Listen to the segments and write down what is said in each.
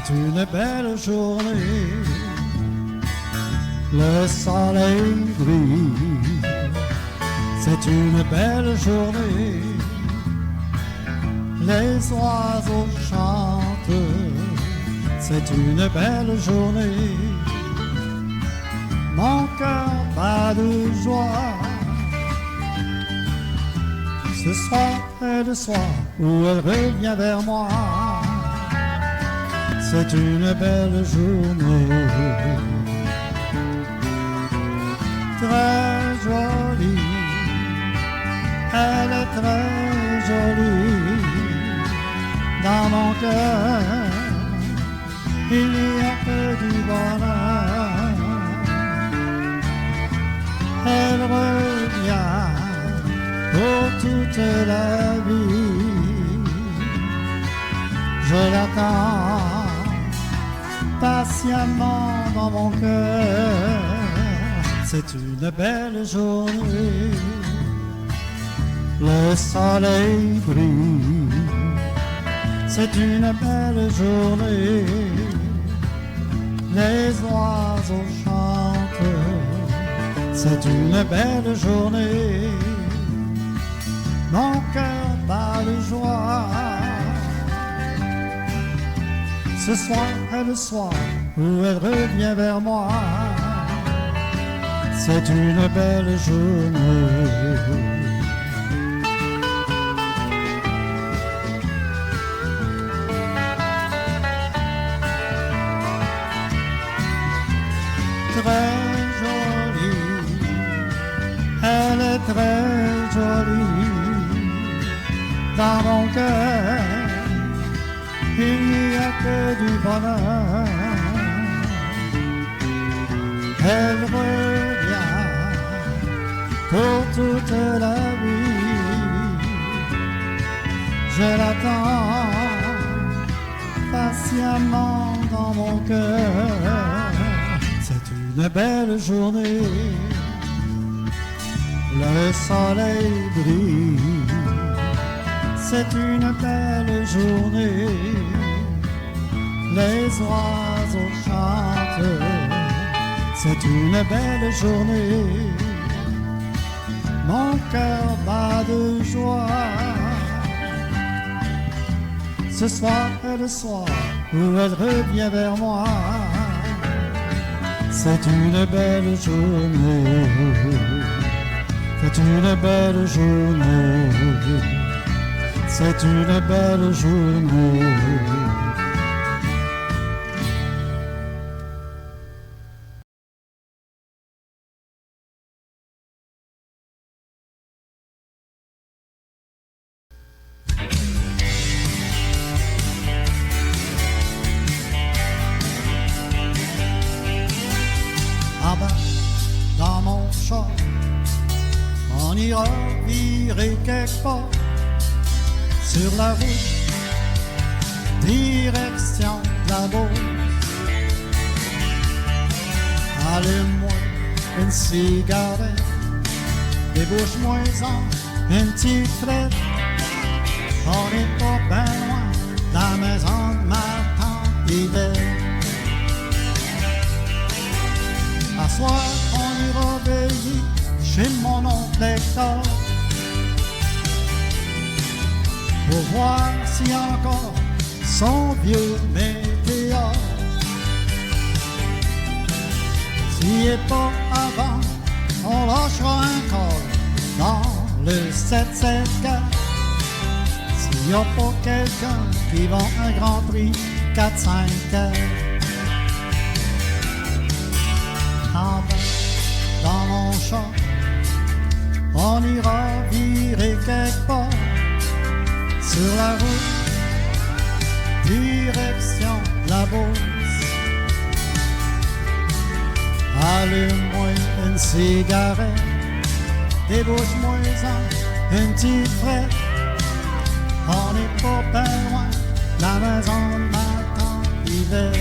C'est une belle journée, le soleil brille. C'est une belle journée, les oiseaux chantent. C'est une belle journée, mon cœur bat de joie. Ce soir est le soir où elle revient vers moi. C'est une belle journée, très jolie. Elle est très jolie. Dans mon cœur, il y a que du bonheur. Elle revient pour toute la vie. Je l'attends patiemment dans mon cœur. C'est une belle journée, le soleil brille. C'est une belle journée, les oiseaux chantent. C'est une belle journée, mon cœur bat de joie. Ce soir est le soir où elle revient vers moi. C'est une belle journée. Très jolie, elle est très jolie. Dans mon cœur, il n'y a que du bonheur. Elle revient pour toute la vie. Je l'attends patiemment dans mon cœur. C'est une belle journée, le soleil brille. C'est une belle journée, les oiseaux chantent. C'est une belle journée, mon cœur bat de joie. Ce soir est le soir où elle revient vers moi. C'est une belle journée, c'est une belle journée, c'est une belle journée. Ah ben, dans mon char, on ira virer quelque part sur la route, direction de la Beauce. Allume-moi une cigarette, débouche-moi-en une petite frette. On n'est pas bien loin de la maison de ma tante Yvette. À soir, on ira veiller chez mon oncle Hector pour voir s'il y a encore son vieux météore. S'il n'est pas avant, on lâchera encore dans le 774. S'il n'y a pas quelqu'un qui vend un Grand Prix 4-5-4. En bas, dans mon champ, on ira virer quelque part sur la route, direction la Beauce. Allume-moi une cigarette, débouche-moi-en une petite frette. On n'est pas bien loin de la maison de ma tante Yvette.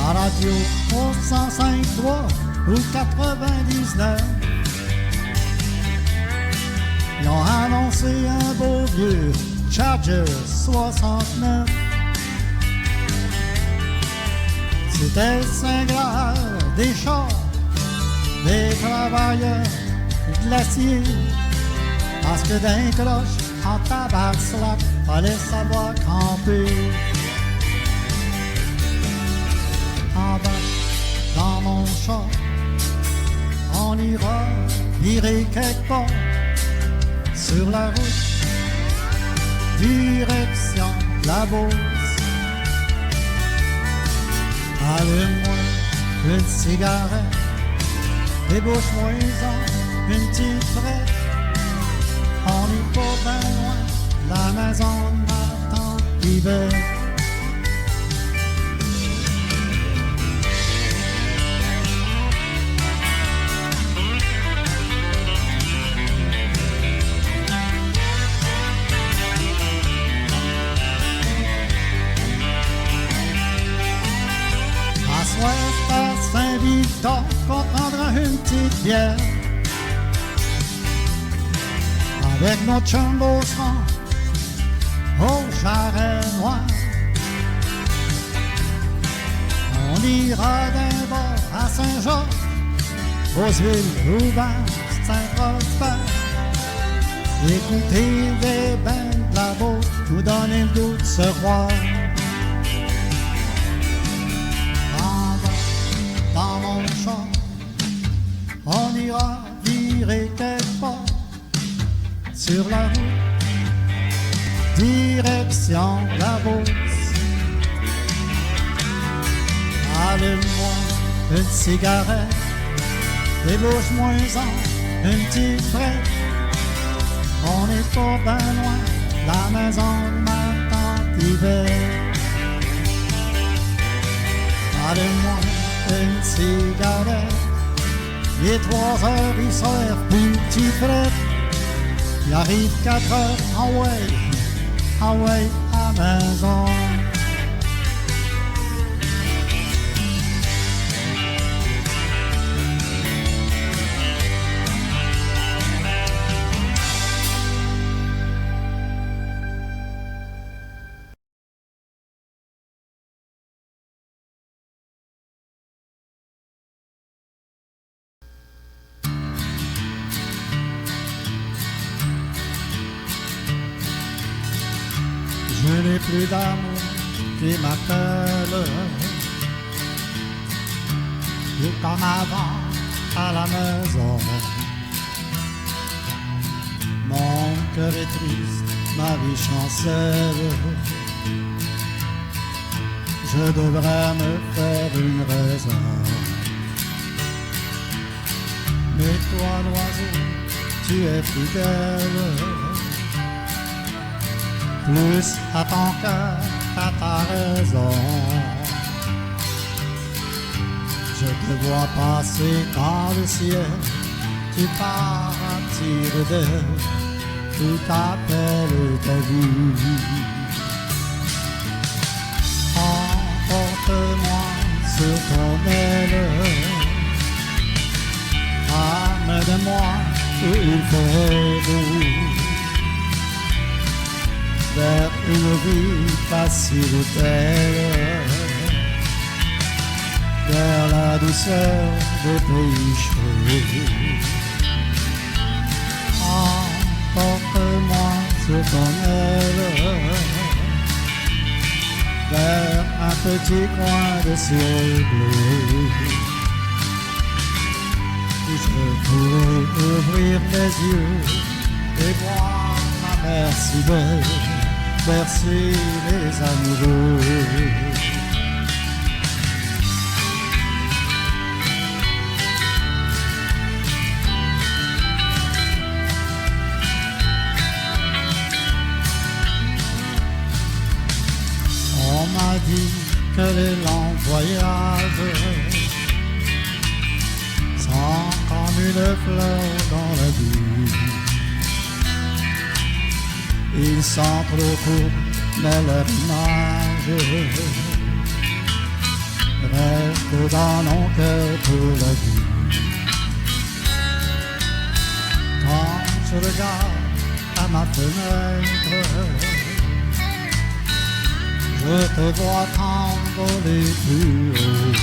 À radio au 105.3 ou 99, ils ont annoncé un beau vieux Charger 69. C'était le cinglant des chars, des travailleurs de l'acier. Parce que d'un cloche, en tabac slap, fallait savoir camper. En bas, dans mon char, on ira virer quelque part sur la route, direction la Beauce. Allume-moi une cigarette, débouche-moi-en une petite frette. On n'est pas bien loin, la maison de ma tante Yvette. À soir, à Saint-Victor, qu'on prendra une petite bière. Avec notre chum Beauceron au Jarret Noir. On ira d'un bord à Saint-Georges, Beauceville, Louvain, Saint-Prosper. Écouter des bains de la Beauce, nous donner le goût de se voir. En bas, dans mon char, on ira virer quelque part sur la route, direction la Beauce. Allume-moi une cigarette, débouche-moi-en une petite frette. On n'est pas bien loin, la maison de ma tante Yvette. Allume-moi une cigarette, il est 3 heures, il sort plus petit frette. Il arrive 4 heures, ah ouais, à maison. Je n'ai plus d'amour qui m'appelle. Et comme avant à la maison, mon cœur est triste, ma vie chancelle. Je devrais me faire une raison. Mais toi, l'oiseau, tu es fidèle. Plus à ton cœur qu'à ta raison. Je te vois passer dans le ciel, tu pars à tire d'aile, tout appelle ta vie. Emporte-moi sur ton aile, amène-moi où il fait beau, vers une vie facile telle, vers la douceur des pays chauds. Emporte-moi sur ton aile, vers un petit coin de ciel bleu, où je pourrais ouvrir les yeux et voir la mer si belle, bercer les amoureux. On m'a dit que les longs voyages sont comme une fleur dans la vie. Ils sont trop courts, mais leur image reste dans nos cœurs pour la vie. Quand je regarde à ma fenêtre, je te vois t'envoler plus haut.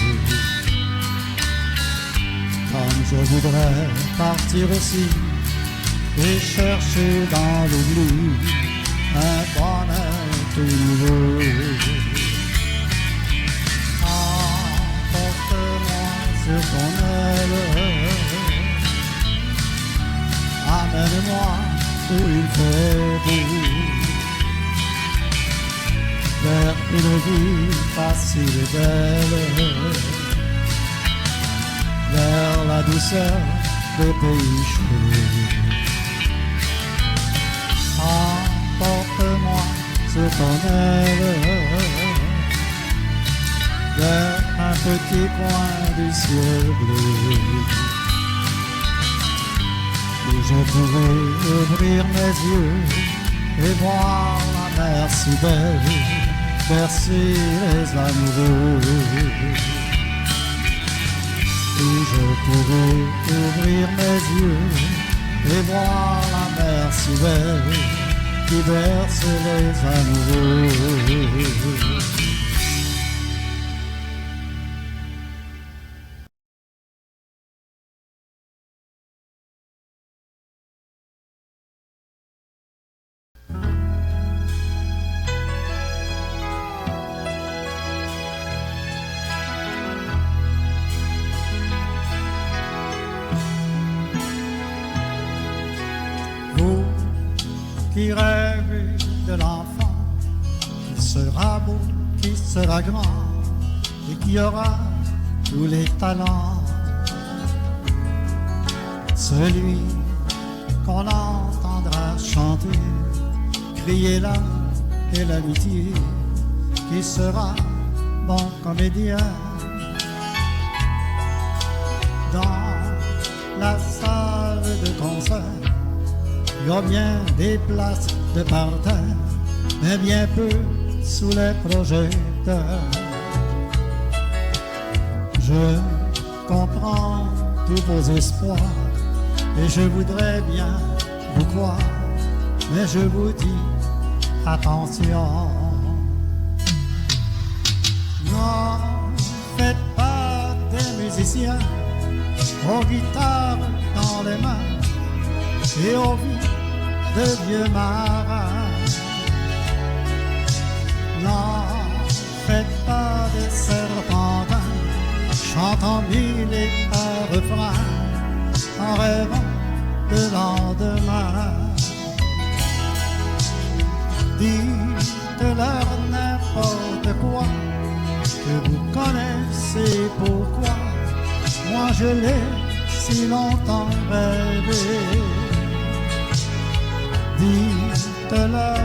Comme je voudrais partir aussi et chercher dans l'oubli un bonheur tout nouveau. Emporte-moi sur ton aile, amène-moi où il fait beau, vers une vie facile et belle, vers la douceur des pays chauds. Emporte-moi sur ton aile, vers un petit coin du ciel bleu, où je pourrais ouvrir mes yeux et voir la mer si belle, bercer les amoureux. Où je pourrais ouvrir mes yeux et voir la mer si belle qui berce les amoureux. Vous qui rêvez de l'enfant qui sera beau, qui sera grand et qui aura tous les talents, celui qu'on entendra chanter, crier l'amour et l'amitié, qui sera bon comédien dans la salle de concert. Il y a bien des places de parterre, mais bien peu sous les projecteurs. Je comprends tous vos espoirs et je voudrais bien vous croire, mais je vous dis attention. Non, faites pas des musiciens aux guitares dans les mains et aux vies de vieux marins. Non, faites pas des serpentins chantant mille et un refrains en rêvant de lendemain. Dites-leur n'importe quoi, que vous connaissez pourquoi moi je l'ai si longtemps rêvé. Dites-leur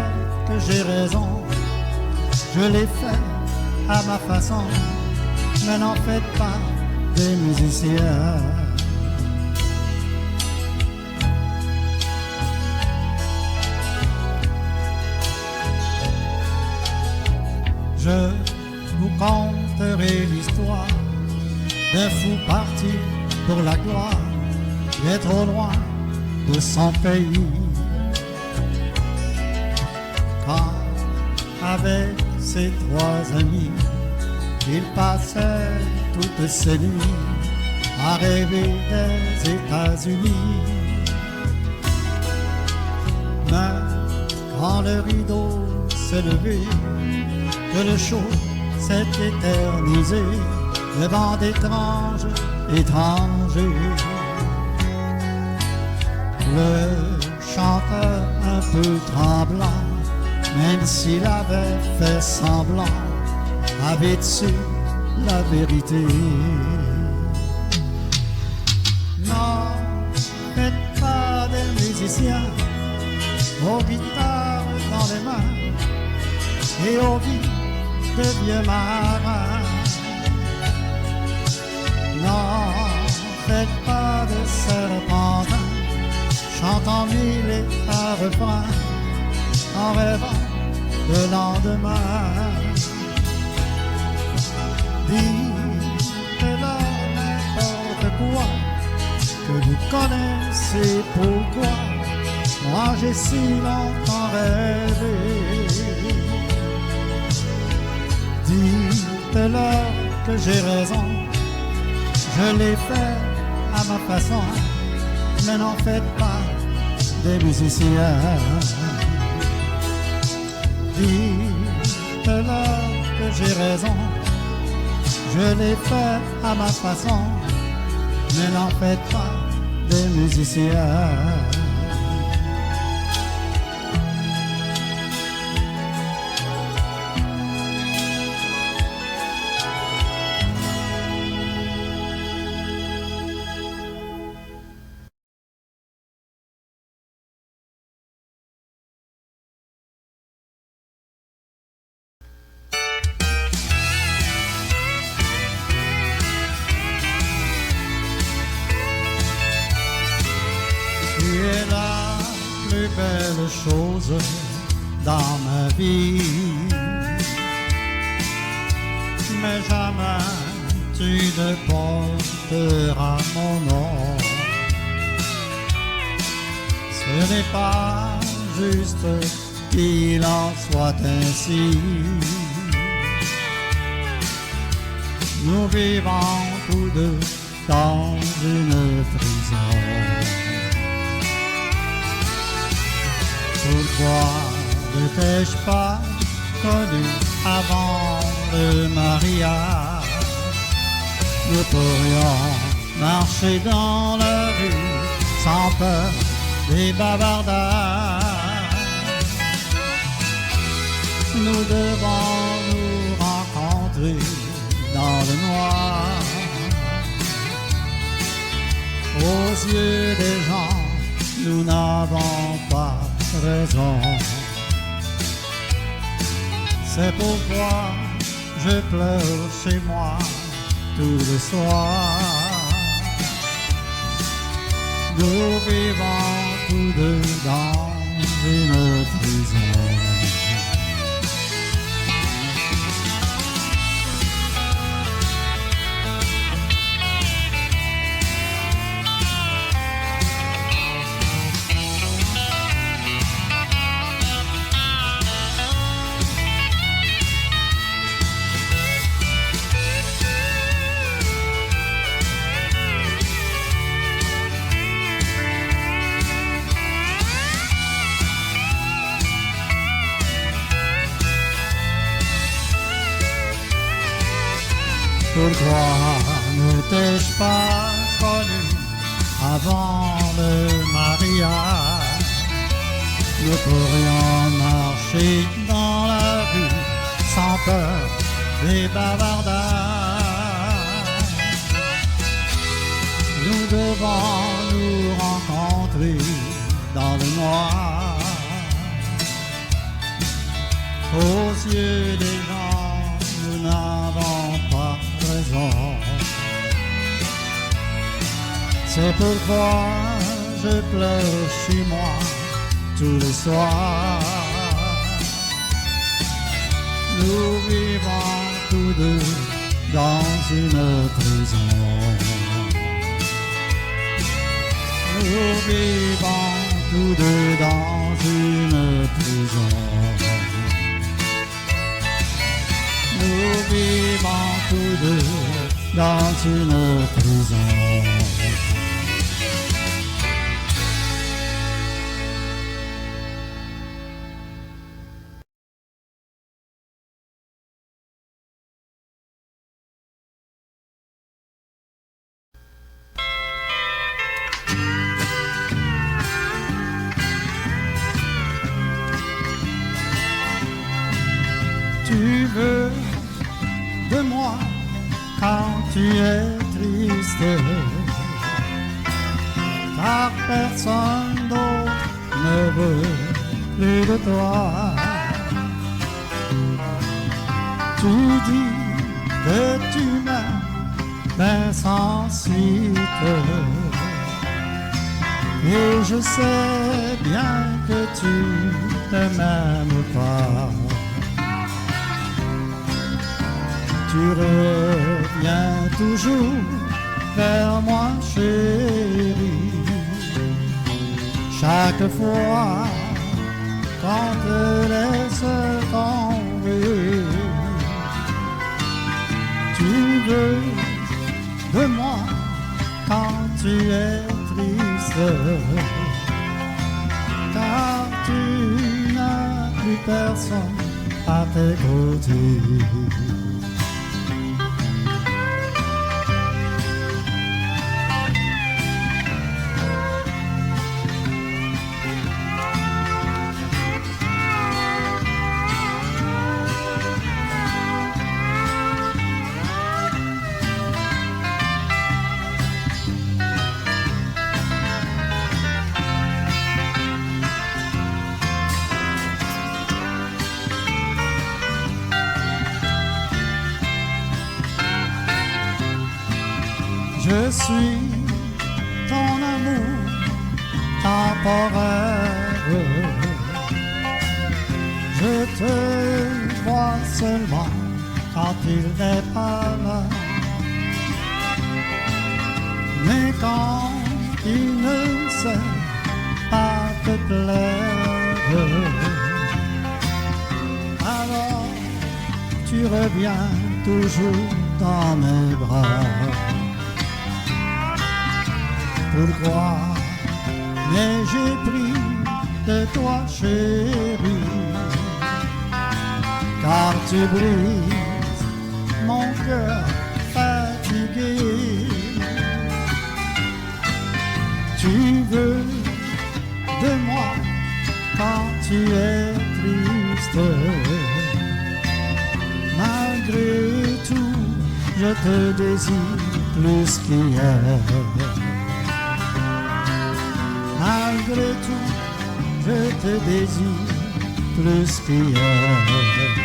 que j'ai raison, je l'ai fait à ma façon, mais n'en faites pas des musiciens. Je vous conterai l'histoire d'un fou parti pour la gloire, mais trop loin de son pays. Quand, avec ses trois amis, il passait toutes ses nuits à rêver des États-Unis. Mais quand le rideau s'est levé, que le show s'est éternisé, le vent d'étranges étrangers, le chanteur un peu tremblant, même s'il avait fait semblant, avait su la vérité. Non, faites pas des musiciens aux guitares dans les mains et aux vies de vieux marins. Non, faites pas de serpentins chantant mille et un refrains en rêvant de lendemain. Dites-leur n'importe quoi, que vous connaissez pourquoi moi j'ai si longtemps rêvé. Dites-leur que j'ai raison, je l'ai fait à ma façon, mais n'en faites pas des musiciens. Dites-leur que j'ai raison, je l'ai fait à ma façon, mais n'en faites pas des musiciens. Tu es la plus belle chose dans ma vie, mais jamais tu ne porteras mon nom. Ce n'est pas juste qu'il en soit ainsi. Nous vivons tous deux dans une prison. Pourquoi ne t'ai-je pas connu avant le mariage? Nous pourrions marcher dans la rue sans peur des bavardages. Nous devons nous rencontrer dans le noir. Aux yeux des gens, nous n'avons pas raison. C'est pourquoi je pleure chez moi tout le soir. Nous vivons tous deux dans une prison. Pourquoi ne t'ai-je pas connu avant le mariage? Nous pourrions marcher dans la rue sans peur des bavardages. Nous devons nous rencontrer dans le noir. Aux yeux des gens, nous n'avons pas raison. C'est pourquoi je pleure chez moi tous les soirs. Nous vivons tous deux dans une prison. Nous vivons tous deux dans une prison. Nous vivons tous deux dans une prison. Tu veux de moi quand tu es triste, car personne d'autre ne veut plus de toi. Tu dis que tu m'aimes, mais sans suite, et je sais bien que tu ne m'aimes pas. Tu reviens toujours vers moi, chérie, chaque fois qu'on te laisse tomber. tu es triste, car tu n'as plus personne à tes côtés. Je suis ton amour temporaire. Je te vois seulement quand il n'est pas là. Mais quand il ne sait pas te plaire, alors tu reviens toujours dans mes bras. Pourquoi n'ai-je pris de toi, chérie? Car tu brises mon cœur fatigué. Tu veux de moi quand tu es triste. Malgré tout, je te désire plus qu'hier. Malgré tout, je te désire plus qu'hier.